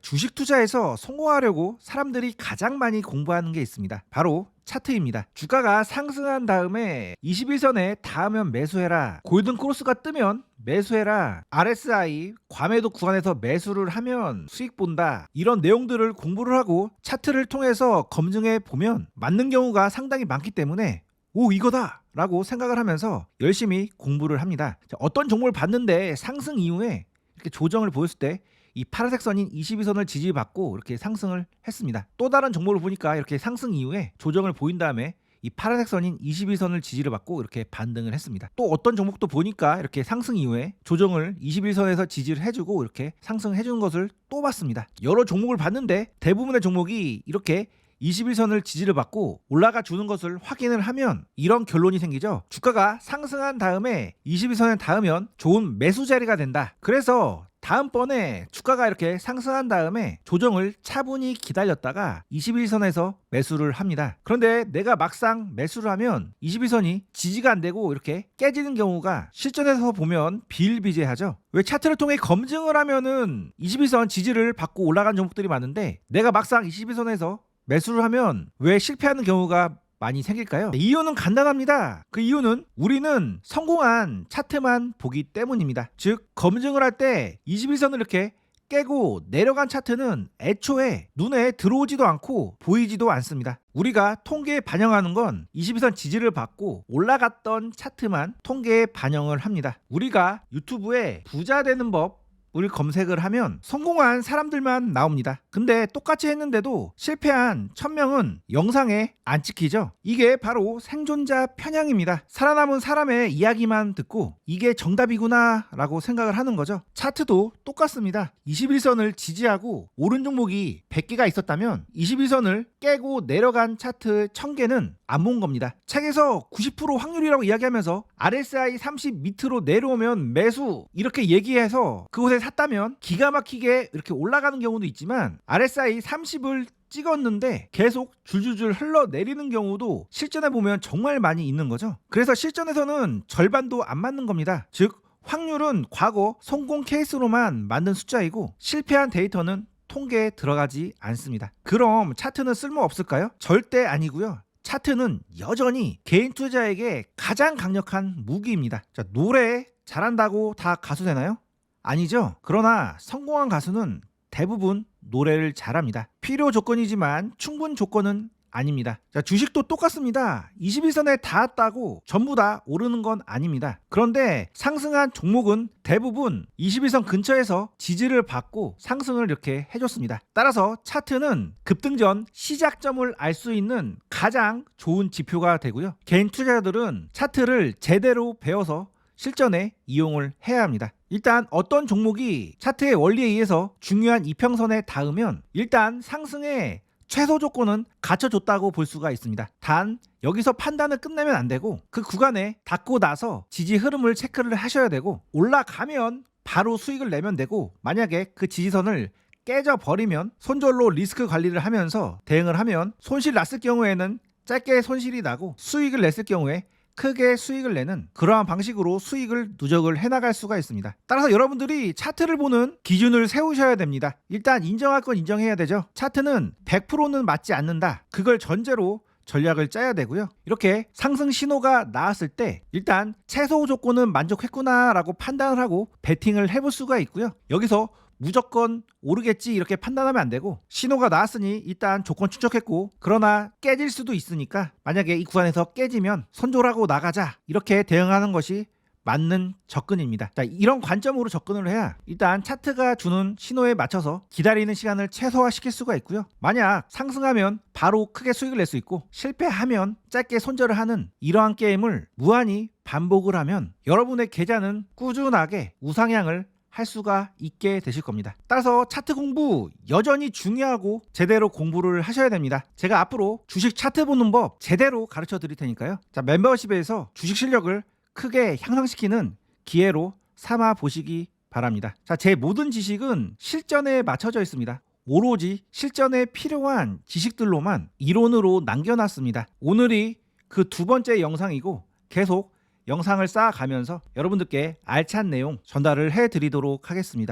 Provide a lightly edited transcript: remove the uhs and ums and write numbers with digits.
주식 투자에서 성공하려고 사람들이 가장 많이 공부하는 게 있습니다. 바로 차트입니다. 주가가 상승한 다음에 21선에 닿으면 매수해라, 골든 크로스가 뜨면 매수해라, RSI 과매도 구간에서 매수를 하면 수익 본다, 이런 내용들을 공부를 하고 차트를 통해서 검증해 보면 맞는 경우가 상당히 많기 때문에 오, 이거다 라고 생각을 하면서 열심히 공부를 합니다. 어떤 종목을 봤는데 상승 이후에 이렇게 조정을 보였을 때 이 파란색 선인 22선을 지지받고 이렇게 상승을 했습니다. 또 다른 종목을 보니까 이렇게 상승 이후에 조정을 보인 다음에 이 파란색 선인 21선을 지지를 받고 이렇게 반등을 했습니다. 또 어떤 종목도 보니까 이렇게 상승 이후에 조정을 21선에서 지지를 해주고 이렇게 상승해주는 것을 또 봤습니다. 여러 종목을 봤는데 대부분의 종목이 이렇게 21선을 지지를 받고 올라가 주는 것을 확인을 하면 이런 결론이 생기죠. 주가가 상승한 다음에 21선에 닿으면 좋은 매수 자리가 된다. 그래서 다음번에 주가가 이렇게 상승한 다음에 조정을 차분히 기다렸다가 21선에서 매수를 합니다. 그런데 내가 막상 매수를 하면 21선이 지지가 안 되고 이렇게 깨지는 경우가 실전에서 보면 비일비재하죠. 왜 차트를 통해 검증을 하면은 21선 지지를 받고 올라간 종목들이 많은데 내가 막상 21선에서 매수를 하면 왜 실패하는 경우가 많이 생길까요? 이유는 간단합니다. 그 이유는 우리는 성공한 차트만 보기 때문입니다. 즉 검증을 할 때 21선을 이렇게 깨고 내려간 차트는 애초에 눈에 들어오지도 않고 보이지도 않습니다. 우리가 통계에 반영하는 건 22선 지지를 받고 올라갔던 차트만 통계에 반영을 합니다. 우리가 유튜브에 부자 되는 법 우리 검색을 하면 성공한 사람들만 나옵니다. 근데 똑같이 했는데도 실패한 1000명은 영상에 안 찍히죠. 이게 바로 생존자 편향입니다. 살아남은 사람의 이야기만 듣고 이게 정답이구나 라고 생각을 하는 거죠. 차트도 똑같습니다. 21선을 지지하고 오른 종목이 100개가 있었다면 21선을 깨고 내려간 차트 1000개는 안 본 겁니다. 책에서 90% 확률이라고 이야기하면서 RSI 30 밑으로 내려오면 매수 이렇게 얘기해서 그곳에 샀다면 기가 막히게 이렇게 올라가는 경우도 있지만 RSI 30을 찍었는데 계속 줄줄줄 흘러내리는 경우도 실전에 보면 정말 많이 있는 거죠. 그래서 실전에서는 절반도 안 맞는 겁니다. 즉 확률은 과거 성공 케이스로만 만든 숫자이고 실패한 데이터는 통계에 들어가지 않습니다. 그럼 차트는 쓸모 없을까요? 절대 아니고요. 차트는 여전히 개인 투자에게 가장 강력한 무기입니다. 자, 노래 잘한다고 다 가수 되나요? 아니죠. 그러나 성공한 가수는 대부분 노래를 잘합니다. 필요 조건이지만 충분 조건은 아닙니다. 자, 주식도 똑같습니다. 21선에 닿았다고 전부 다 오르는 건 아닙니다. 그런데 상승한 종목은 대부분 21선 근처에서 지지를 받고 상승을 이렇게 해줬습니다. 따라서 차트는 급등 전 시작점을 알 수 있는 가장 좋은 지표가 되고요. 개인 투자자들은 차트를 제대로 배워서 실전에 이용을 해야 합니다. 일단 어떤 종목이 차트의 원리에 의해서 중요한 이평선에 닿으면 일단 상승의 최소 조건은 갖춰줬다고 볼 수가 있습니다. 단 여기서 판단을 끝내면 안 되고 그 구간에 닿고 나서 지지 흐름을 체크를 하셔야 되고 올라가면 바로 수익을 내면 되고 만약에 그 지지선을 깨져버리면 손절로 리스크 관리를 하면서 대응을 하면 손실 났을 경우에는 짧게 손실이 나고 수익을 냈을 경우에 크게 수익을 내는 그러한 방식으로 수익을 누적을 해나갈 수가 있습니다. 따라서 여러분들이 차트를 보는 기준을 세우셔야 됩니다. 일단 인정할 건 인정해야 되죠. 차트는 100%는 맞지 않는다. 그걸 전제로 전략을 짜야 되고요. 이렇게 상승 신호가 나왔을 때 일단 최소 조건은 만족했구나 라고 판단을 하고 베팅을 해볼 수가 있고요. 여기서 무조건 오르겠지 이렇게 판단하면 안 되고 신호가 나왔으니 일단 조건 축적했고 그러나 깨질 수도 있으니까 만약에 이 구간에서 깨지면 손절하고 나가자 이렇게 대응하는 것이 맞는 접근입니다. 자, 이런 관점으로 접근을 해야 일단 차트가 주는 신호에 맞춰서 기다리는 시간을 최소화시킬 수가 있고요. 만약 상승하면 바로 크게 수익을 낼 수 있고 실패하면 짧게 손절을 하는 이러한 게임을 무한히 반복을 하면 여러분의 계좌는 꾸준하게 우상향을 할 수가 있게 되실 겁니다. 따라서 차트 공부 여전히 중요하고 제대로 공부를 하셔야 됩니다. 제가 앞으로 주식 차트 보는 법 제대로 가르쳐 드릴 테니까요. 자, 멤버십에서 주식 실력을 크게 향상시키는 기회로 삼아 보시기 바랍니다. 자, 제 모든 지식은 실전에 맞춰져 있습니다. 오로지 실전에 필요한 지식들로만 이론으로 남겨놨습니다. 오늘이 그 두 번째 영상이고 계속 영상을 쌓아가면서 여러분들께 알찬 내용 전달을 해드리도록 하겠습니다.